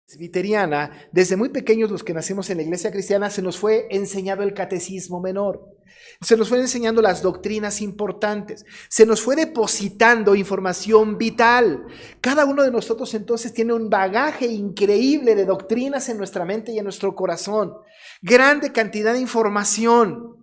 presbiteriana, desde muy pequeños los que nacimos en la iglesia cristiana, se nos fue enseñado el catecismo menor, se nos fue enseñando las doctrinas importantes, se nos fue depositando información vital. Cada uno de nosotros entonces tiene un bagaje increíble de doctrinas en nuestra mente y en nuestro corazón, grande cantidad de información.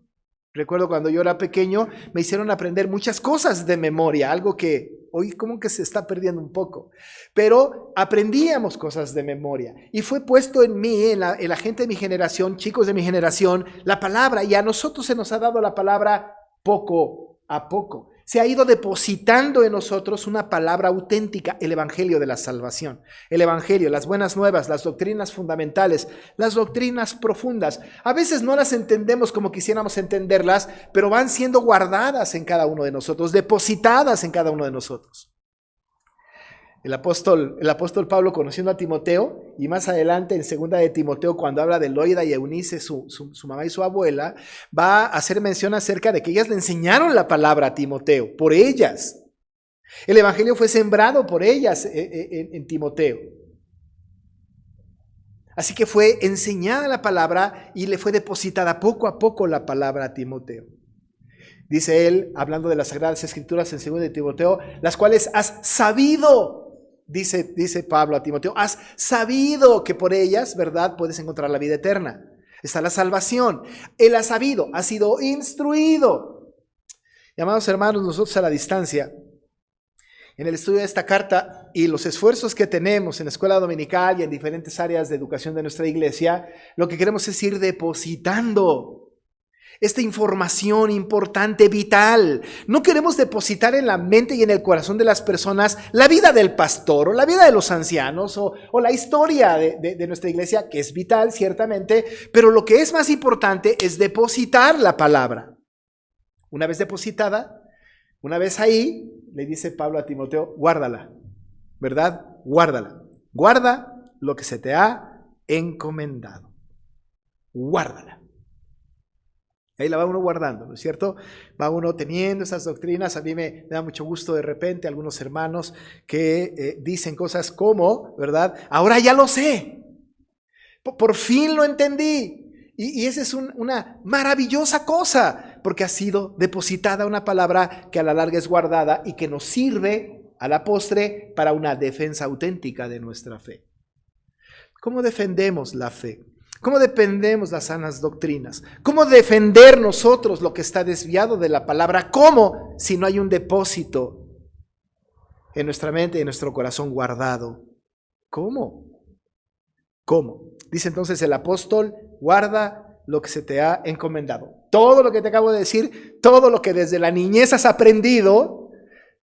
Recuerdo cuando yo era pequeño, me hicieron aprender muchas cosas de memoria, algo que hoy como que se está perdiendo un poco. Pero aprendíamos cosas de memoria y fue puesto en mí, en la gente de mi generación, chicos de mi generación, la palabra, y a nosotros se nos ha dado la palabra poco a poco. Se ha ido depositando en nosotros una palabra auténtica, el evangelio de la salvación. El evangelio, las buenas nuevas, las doctrinas fundamentales, las doctrinas profundas. A veces no las entendemos como quisiéramos entenderlas, pero van siendo guardadas en cada uno de nosotros, depositadas en cada uno de nosotros. El apóstol Pablo, conociendo a Timoteo, y más adelante en segunda de Timoteo, cuando habla de Loida y Eunice, su mamá y su abuela, va a hacer mención acerca de que ellas le enseñaron la palabra a Timoteo, por ellas. El evangelio fue sembrado por ellas en Timoteo. Así que fue enseñada la palabra y le fue depositada poco a poco la palabra a Timoteo. Dice él, hablando de las Sagradas Escrituras en 2 de Timoteo, las cuales has sabido. Dice Pablo a Timoteo, has sabido que por ellas, ¿verdad?, puedes encontrar la vida eterna. Está la salvación. Él ha sabido, ha sido instruido. Y amados hermanos, nosotros a la distancia, en el estudio de esta carta y los esfuerzos que tenemos en la escuela dominical y en diferentes áreas de educación de nuestra iglesia, lo que queremos es ir depositando esta información importante, vital. No queremos depositar en la mente y en el corazón de las personas la vida del pastor o la vida de los ancianos o la historia de nuestra iglesia, que es vital ciertamente, pero lo que es más importante es depositar la palabra. Una vez depositada, una vez ahí, le dice Pablo a Timoteo, guárdala, ¿verdad? Guárdala. Guarda lo que se te ha encomendado. Guárdala. Ahí la va uno guardando, ¿no es cierto? Va uno teniendo esas doctrinas. A mí me da mucho gusto de repente algunos hermanos que dicen cosas como, ¿verdad? Ahora ya lo sé. Por fin lo entendí. Y esa es una maravillosa cosa, porque ha sido depositada una palabra que a la larga es guardada y que nos sirve a la postre para una defensa auténtica de nuestra fe. ¿Cómo defendemos la fe? ¿Cómo defendemos las sanas doctrinas? ¿Cómo defender nosotros lo que está desviado de la palabra? ¿Cómo? Si no hay un depósito en nuestra mente y en nuestro corazón guardado. ¿Cómo? ¿Cómo? Dice entonces el apóstol, guarda lo que se te ha encomendado. Todo lo que te acabo de decir, todo lo que desde la niñez has aprendido,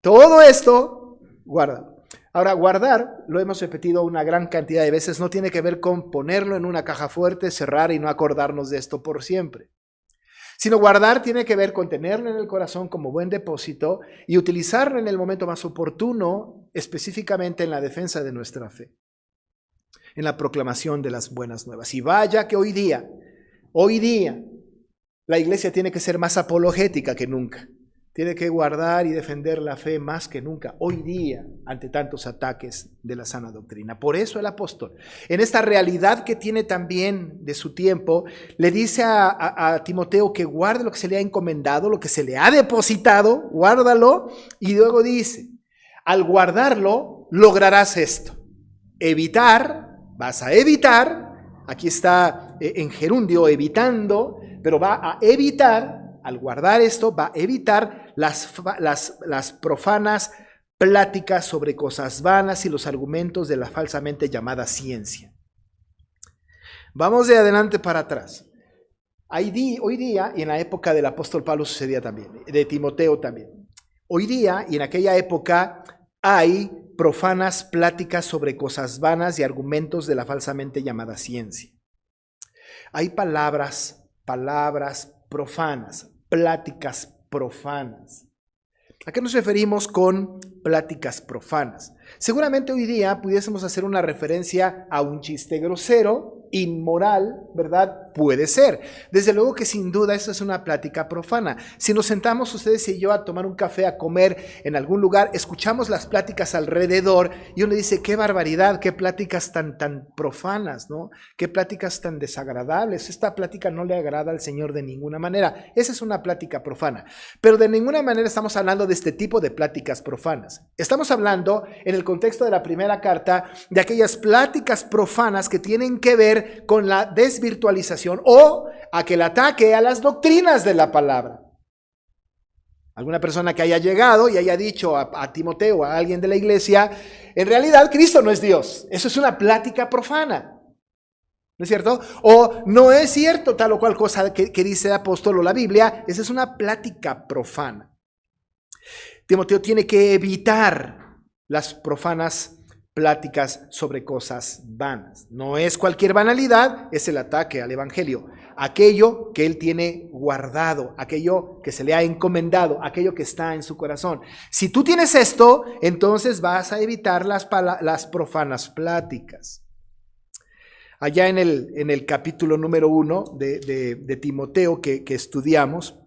todo esto, guarda. Ahora, guardar, lo hemos repetido una gran cantidad de veces, no tiene que ver con ponerlo en una caja fuerte, cerrar y no acordarnos de esto por siempre. Sino guardar tiene que ver con tenerlo en el corazón como buen depósito y utilizarlo en el momento más oportuno, específicamente en la defensa de nuestra fe, en la proclamación de las buenas nuevas. Y vaya que hoy día, la iglesia tiene que ser más apologética que nunca. Tiene que guardar y defender la fe más que nunca, hoy día, ante tantos ataques de la sana doctrina. Por eso el apóstol, en esta realidad que tiene también de su tiempo, le dice a Timoteo que guarde lo que se le ha encomendado, lo que se le ha depositado, guárdalo, y luego dice, al guardarlo, lograrás esto. Vas a evitar, aquí está en gerundio, evitando, pero va a evitar. Al guardar esto, va a evitar las profanas pláticas sobre cosas vanas y los argumentos de la falsamente llamada ciencia. Vamos de adelante para atrás. Hoy día, y en la época del apóstol Pablo sucedía también, de Timoteo también. Hoy día, y en aquella época, hay profanas pláticas sobre cosas vanas y argumentos de la falsamente llamada ciencia. Hay palabras profanas. Pláticas profanas. ¿A qué nos referimos con pláticas profanas? Seguramente hoy día pudiésemos hacer una referencia a un chiste grosero inmoral, ¿verdad? Puede ser. Desde luego que sin duda eso es una plática profana. Si nos sentamos ustedes y yo a tomar un café, a comer en algún lugar, escuchamos las pláticas alrededor y uno dice, qué barbaridad, qué pláticas tan profanas, ¿no? Qué pláticas tan desagradables. Esta plática no le agrada al Señor de ninguna manera. Esa es una plática profana. Pero de ninguna manera estamos hablando de este tipo de pláticas profanas. Estamos hablando en el contexto de la primera carta de aquellas pláticas profanas que tienen que ver con la desvirtualización o aquel ataque a las doctrinas de la palabra. Alguna persona que haya llegado y haya dicho a Timoteo o a alguien de la iglesia, en realidad Cristo no es Dios. Eso es una plática profana. ¿No es cierto? O no es cierto tal o cual cosa que dice el apóstol o la Biblia. Esa es una plática profana. Timoteo tiene que evitar las profanas pláticas sobre cosas vanas. No es cualquier banalidad, es el ataque al evangelio. Aquello que él tiene guardado, aquello que se le ha encomendado, aquello que está en su corazón. Si tú tienes esto, entonces vas a evitar las profanas pláticas. Allá en el capítulo número 1 de Timoteo que estudiamos,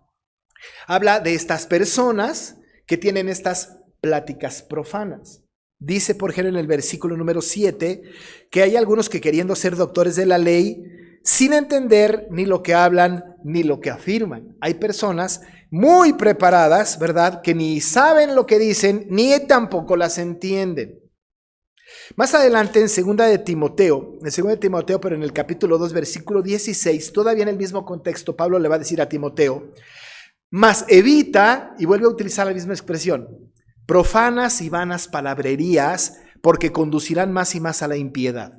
habla de estas personas que tienen estas pláticas profanas. Dice, por ejemplo, en el versículo número 7, que hay algunos que queriendo ser doctores de la ley, sin entender ni lo que hablan ni lo que afirman. Hay personas muy preparadas, ¿verdad?, que ni saben lo que dicen, ni tampoco las entienden. Más adelante, en 2 de Timoteo, pero en el capítulo 2, versículo 16, todavía en el mismo contexto, Pablo le va a decir a Timoteo, mas evita, y vuelve a utilizar la misma expresión, profanas y vanas palabrerías, porque conducirán más y más a la impiedad.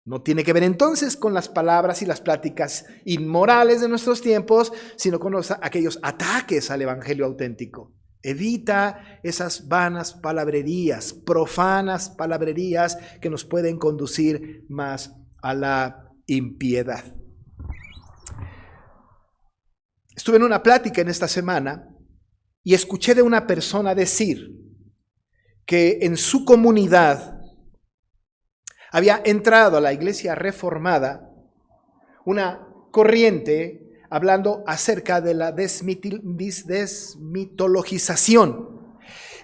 No tiene que ver entonces con las palabras y las pláticas inmorales de nuestros tiempos, sino con aquellos ataques al evangelio auténtico. Evita esas vanas palabrerías, profanas palabrerías que nos pueden conducir más a la impiedad. Estuve en una plática en esta semana y escuché de una persona decir que en su comunidad había entrado a la iglesia reformada una corriente hablando acerca de la desmitologización.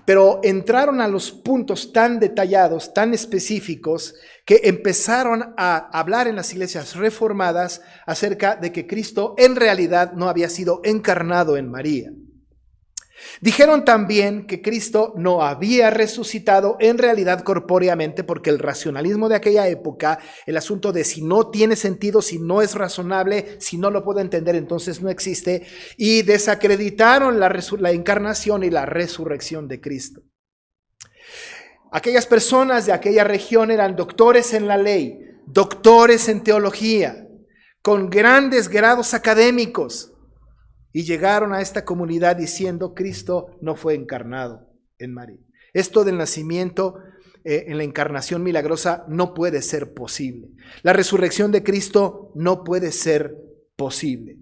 Pero entraron a los puntos tan detallados, tan específicos, que empezaron a hablar en las iglesias reformadas acerca de que Cristo en realidad no había sido encarnado en María. Dijeron también que Cristo no había resucitado en realidad corpóreamente, porque el racionalismo de aquella época, el asunto de si no tiene sentido, si no es razonable, si no lo puedo entender, entonces no existe, y desacreditaron la encarnación y la resurrección de Cristo. Aquellas personas de aquella región eran doctores en la ley, doctores en teología, con grandes grados académicos, y llegaron a esta comunidad diciendo Cristo no fue encarnado en María. Esto del nacimiento en la encarnación milagrosa no puede ser posible. La resurrección de Cristo no puede ser posible,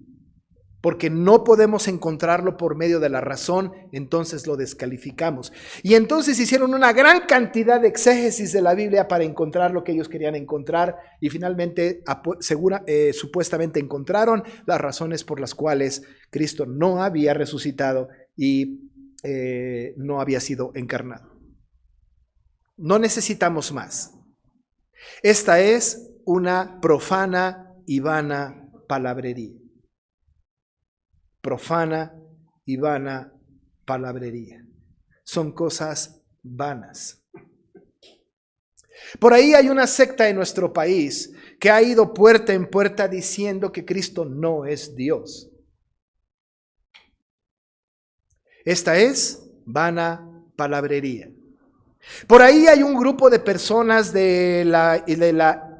porque no podemos encontrarlo por medio de la razón, entonces lo descalificamos. Y entonces hicieron una gran cantidad de exégesis de la Biblia para encontrar lo que ellos querían encontrar, y finalmente supuestamente encontraron las razones por las cuales Cristo no había resucitado y no había sido encarnado. No necesitamos más. Esta es una profana y vana palabrería. Profana y vana palabrería. Son cosas vanas. Por ahí hay una secta en nuestro país que ha ido puerta en puerta diciendo que Cristo no es Dios. Esta es vana palabrería. Por ahí hay un grupo de personas de la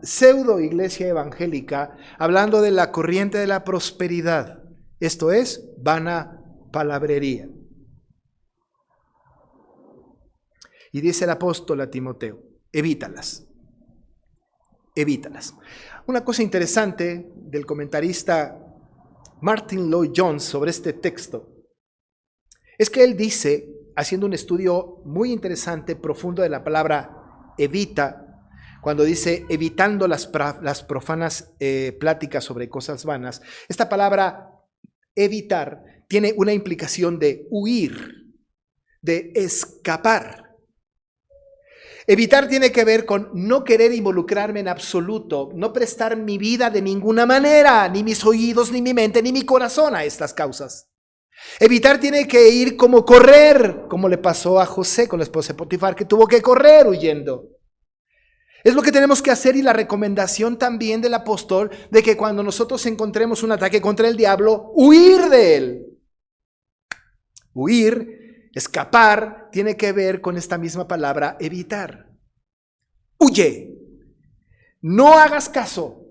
pseudo iglesia evangélica hablando de la corriente de la prosperidad. Esto es vana palabrería. Y dice el apóstol a Timoteo, evítalas. Evítalas. Una cosa interesante del comentarista Martin Lloyd-Jones sobre este texto es que él dice, haciendo un estudio muy interesante, profundo de la palabra evita, cuando dice evitando las profanas pláticas sobre cosas vanas, esta palabra evitar tiene una implicación de huir, de escapar. Evitar tiene que ver con no querer involucrarme en absoluto, no prestar mi vida de ninguna manera, ni mis oídos, ni mi mente, ni mi corazón a estas causas. Evitar tiene que ir como correr, como le pasó a José con la esposa de Potifar, que tuvo que correr huyendo. Es lo que tenemos que hacer, y la recomendación también del apóstol de que cuando nosotros encontremos un ataque contra el diablo, huir de él. Huir, escapar, tiene que ver con esta misma palabra, evitar. Huye, no hagas caso,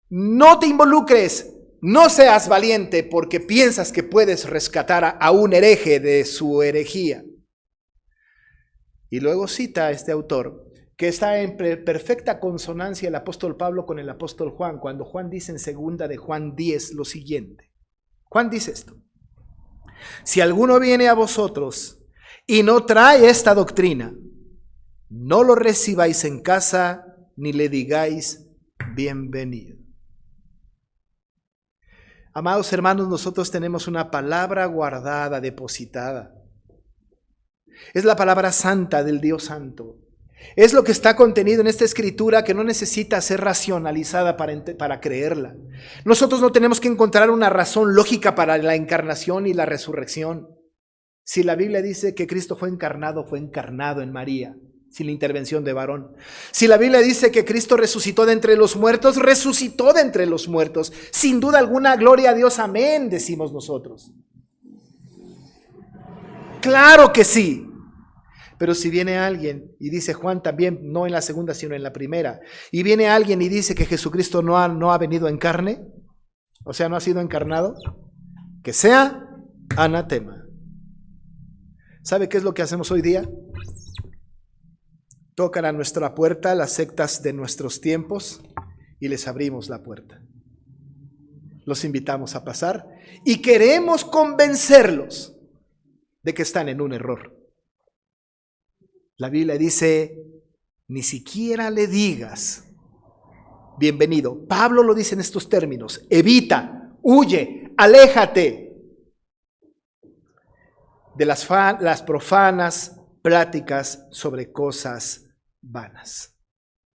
no te involucres, no seas valiente porque piensas que puedes rescatar a un hereje de su herejía. Y luego cita a este autor que está en perfecta consonancia el apóstol Pablo con el apóstol Juan, cuando Juan dice en 2 de Juan 10 lo siguiente. Juan dice esto: si alguno viene a vosotros y no trae esta doctrina, no lo recibáis en casa ni le digáis bienvenido. Amados hermanos, nosotros tenemos una palabra guardada, depositada. Es la palabra santa del Dios santo. Es lo que está contenido en esta escritura, que no necesita ser racionalizada para creerla. Nosotros no tenemos que encontrar una razón lógica para la encarnación y la resurrección. Si la Biblia dice que Cristo fue encarnado en María, sin la intervención de varón. Si la Biblia dice que Cristo resucitó de entre los muertos, resucitó de entre los muertos. Sin duda alguna, gloria a Dios, amén, decimos nosotros. Claro que sí. Pero si viene alguien y dice, Juan también, no en la segunda, sino en la primera, y viene alguien y dice que Jesucristo no ha venido en carne, o sea, no ha sido encarnado, que sea anatema. ¿Sabe qué es lo que hacemos hoy día? Tocan a nuestra puerta las sectas de nuestros tiempos y les abrimos la puerta. Los invitamos a pasar y queremos convencerlos de que están en un error. La Biblia dice, ni siquiera le digas bienvenido. Pablo lo dice en estos términos: evita, huye, aléjate de las profanas pláticas sobre cosas vanas.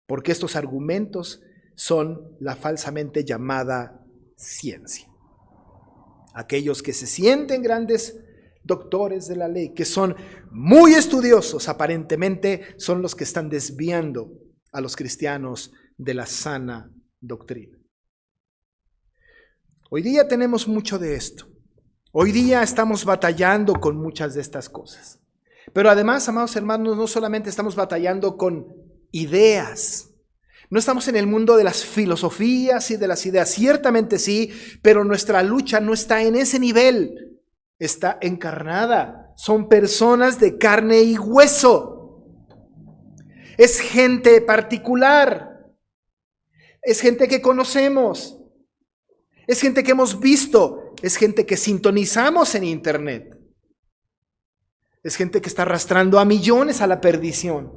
Porque estos argumentos son la falsamente llamada ciencia. Aquellos que se sienten grandes doctores de la ley, que son muy estudiosos, aparentemente son los que están desviando a los cristianos de la sana doctrina. Hoy día tenemos mucho de esto. Hoy día estamos batallando con muchas de estas cosas. Pero además, amados hermanos, no solamente estamos batallando con ideas. No estamos en el mundo de las filosofías y de las ideas. Ciertamente sí, pero nuestra lucha no está en ese nivel. Está encarnada. Son personas de carne y hueso. Es gente particular. Es gente que conocemos. Es gente que hemos visto. Es gente que sintonizamos en internet. Es gente que está arrastrando a millones a la perdición.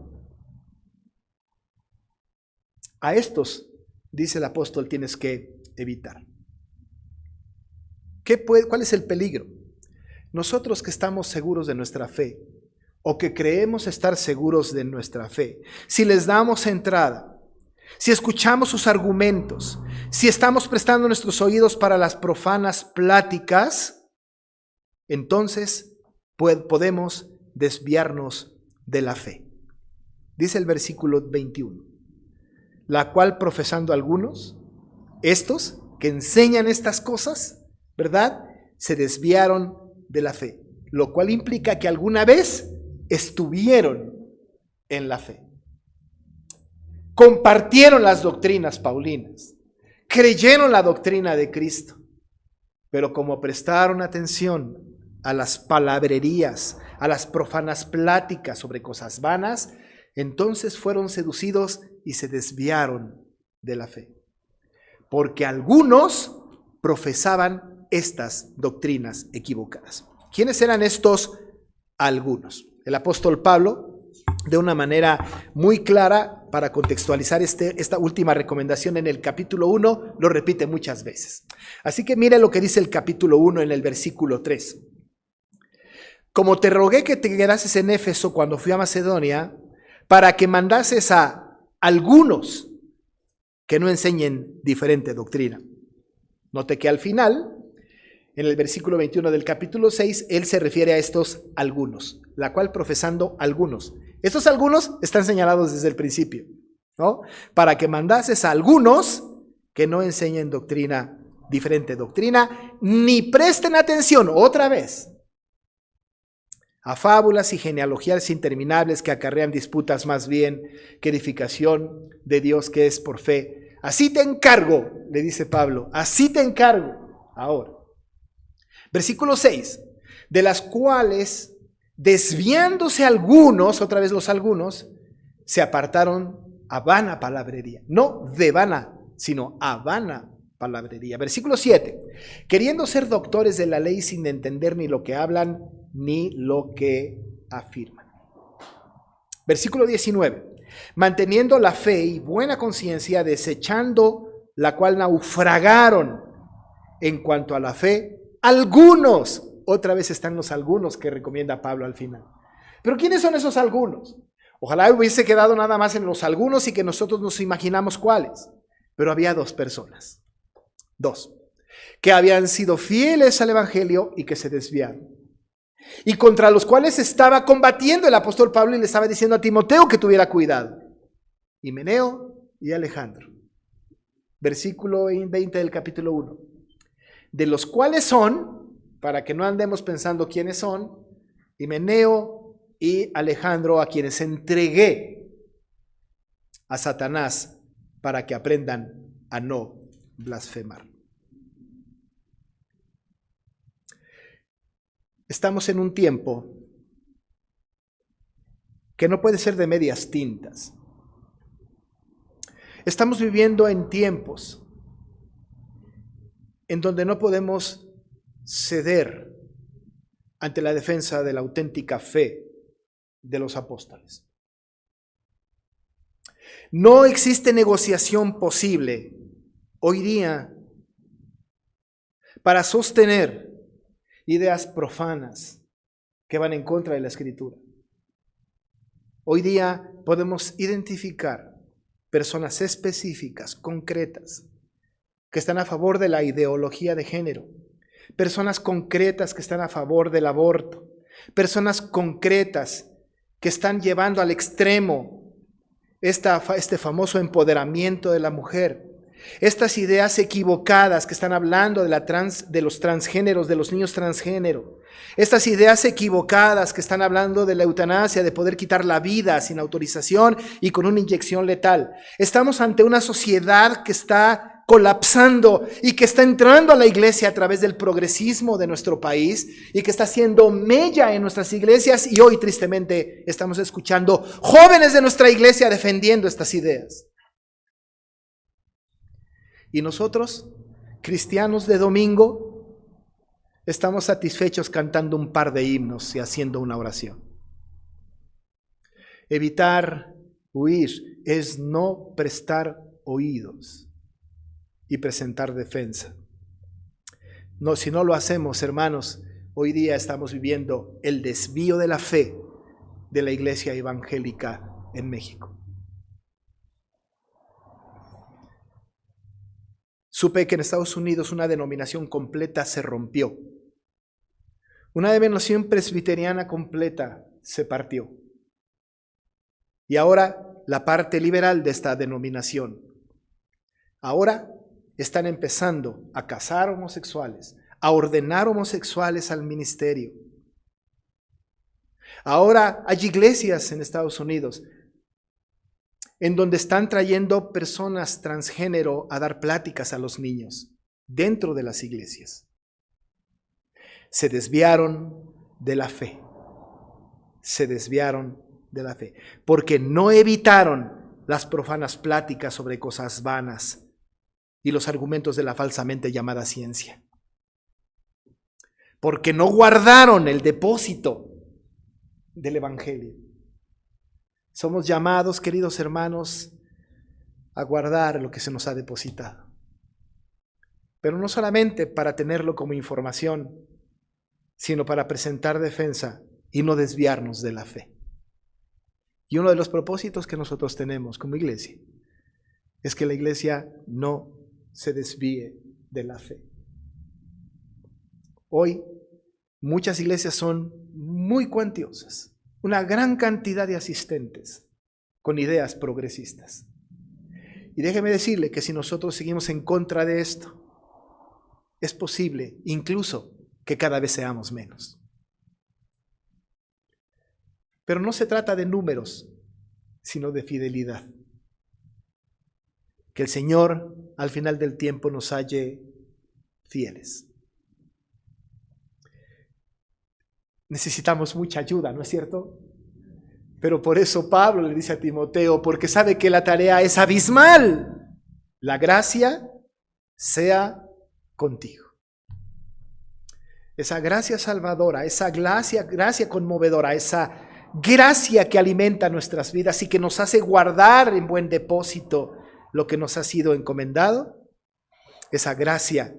A estos, dice el apóstol, tienes que evitar. ¿Cuál es el peligro? Nosotros que estamos seguros de nuestra fe, o que creemos estar seguros de nuestra fe, si les damos entrada, si escuchamos sus argumentos, si estamos prestando nuestros oídos para las profanas pláticas, entonces podemos desviarnos de la fe. Dice el versículo 21, la cual profesando algunos, estos que enseñan estas cosas, ¿verdad?, se desviaron de la fe, lo cual implica que alguna vez estuvieron en la fe. Compartieron las doctrinas paulinas, creyeron la doctrina de Cristo, pero como prestaron atención a las palabrerías, a las profanas pláticas sobre cosas vanas, entonces fueron seducidos y se desviaron de la fe. Porque algunos profesaban estas doctrinas equivocadas. ¿Quiénes eran estos algunos? El apóstol Pablo, de una manera muy clara, para contextualizar esta última recomendación en el capítulo 1, lo repite muchas veces. Así que mire lo que dice el capítulo 1 en el versículo 3. Como te rogué que te quedases en Éfeso cuando fui a Macedonia, para que mandases a algunos que no enseñen diferente doctrina. Note que al final, en el versículo 21 del capítulo 6, él se refiere a estos algunos, la cual profesando algunos. Estos algunos están señalados desde el principio, ¿no? Para que mandases a algunos que no enseñen doctrina, diferente doctrina, ni presten atención, otra vez, a fábulas y genealogías interminables que acarrean disputas más bien que edificación de Dios que es por fe. Así te encargo, le dice Pablo, así te encargo ahora. Versículo 6, de las cuales, desviándose algunos, otra vez los algunos, se apartaron a vana palabrería. No de vana, sino a vana palabrería. Versículo 7, queriendo ser doctores de la ley sin entender ni lo que hablan ni lo que afirman. Versículo 19, manteniendo la fe y buena conciencia, desechando la cual naufragaron en cuanto a la fe, algunos, otra vez están los algunos que recomienda Pablo al final. Pero ¿quiénes son esos algunos? Ojalá hubiese quedado nada más en los algunos y que nosotros nos imaginamos cuáles. Pero había dos personas, que habían sido fieles al evangelio y que se desviaron. Y contra los cuales estaba combatiendo el apóstol Pablo y le estaba diciendo a Timoteo que tuviera cuidado. Himeneo y Alejandro. Versículo 20 del capítulo 1. De los cuales son, para que no andemos pensando quiénes son, Himeneo y Alejandro, a quienes entregué a Satanás para que aprendan a no blasfemar. Estamos en un tiempo que no puede ser de medias tintas. Estamos viviendo en tiempos en donde no podemos ceder ante la defensa de la auténtica fe de los apóstoles. No existe negociación posible hoy día para sostener ideas profanas que van en contra de la Escritura. Hoy día podemos identificar personas específicas, concretas, que están a favor de la ideología de género, personas concretas que están a favor del aborto, personas concretas que están llevando al extremo este famoso empoderamiento de la mujer, estas ideas equivocadas que están hablando de los transgéneros, de los niños transgénero, estas ideas equivocadas que están hablando de la eutanasia, de poder quitar la vida sin autorización y con una inyección letal. Estamos ante una sociedad que está colapsando y que está entrando a la iglesia a través del progresismo de nuestro país y que está haciendo mella en nuestras iglesias, y hoy tristemente estamos escuchando jóvenes de nuestra iglesia defendiendo estas ideas. Y nosotros, cristianos de domingo, estamos satisfechos cantando un par de himnos y haciendo una oración. Evitar huir es no prestar oídos y presentar defensa. No, si no lo hacemos, hermanos, hoy día estamos viviendo el desvío de la fe de la iglesia evangélica en México. Supe que en Estados Unidos una denominación completa se rompió. Una denominación presbiteriana completa se partió. Y ahora la parte liberal de esta denominación, ahora están empezando a casar homosexuales, a ordenar homosexuales al ministerio. Ahora hay iglesias en Estados Unidos en donde están trayendo personas transgénero a dar pláticas a los niños dentro de las iglesias. Se desviaron de la fe. Se desviaron de la fe, porque no evitaron las profanas pláticas sobre cosas vanas y los argumentos de la falsamente llamada ciencia. Porque no guardaron el depósito del evangelio. Somos llamados, queridos hermanos, a guardar lo que se nos ha depositado. Pero no solamente para tenerlo como información, sino para presentar defensa y no desviarnos de la fe. Y uno de los propósitos que nosotros tenemos como iglesia es que la iglesia no se desvíe de la fe. Hoy muchas iglesias son muy cuantiosas, una gran cantidad de asistentes con ideas progresistas. Y déjeme decirle que si nosotros seguimos en contra de esto, es posible incluso que cada vez seamos menos. Pero no se trata de números, sino de fidelidad. Que el Señor al final del tiempo nos halle fieles. Necesitamos mucha ayuda, ¿no es cierto? Pero por eso Pablo le dice a Timoteo, porque sabe que la tarea es abismal. La gracia sea contigo. Esa gracia salvadora, esa gracia conmovedora, esa gracia que alimenta nuestras vidas y que nos hace guardar en buen depósito lo que nos ha sido encomendado, esa gracia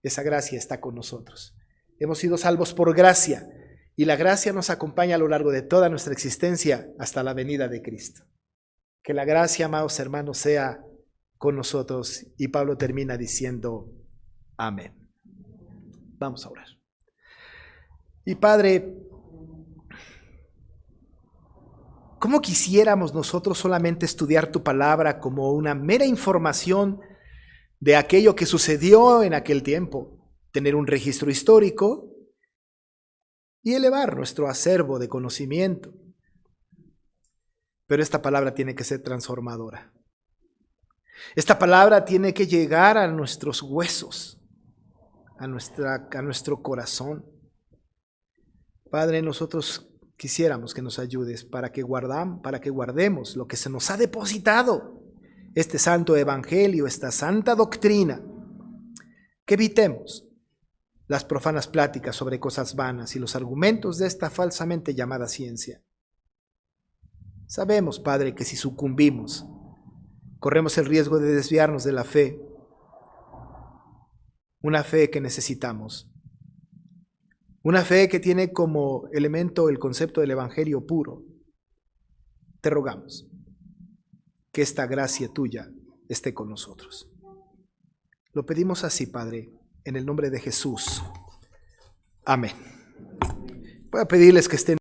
está con nosotros. Hemos sido salvos por gracia y la gracia nos acompaña a lo largo de toda nuestra existencia hasta la venida de Cristo. Que la gracia, amados hermanos, sea con nosotros. Y Pablo termina diciendo, amén. Vamos a orar. Y Padre, ¿cómo quisiéramos nosotros solamente estudiar tu palabra como una mera información de aquello que sucedió en aquel tiempo? Tener un registro histórico y elevar nuestro acervo de conocimiento. Pero esta palabra tiene que ser transformadora. Esta palabra tiene que llegar a nuestros huesos, a nuestro corazón. Padre, nosotros quisiéramos que nos ayudes para que guardemos lo que se nos ha depositado, este santo evangelio, esta santa doctrina, que evitemos las profanas pláticas sobre cosas vanas y los argumentos de esta falsamente llamada ciencia. Sabemos, Padre, que si sucumbimos, corremos el riesgo de desviarnos de la fe, una fe que necesitamos, una fe que tiene como elemento el concepto del evangelio puro. Te rogamos que esta gracia tuya esté con nosotros. Lo pedimos así, Padre, en el nombre de Jesús. Amén. Voy a pedirles que estén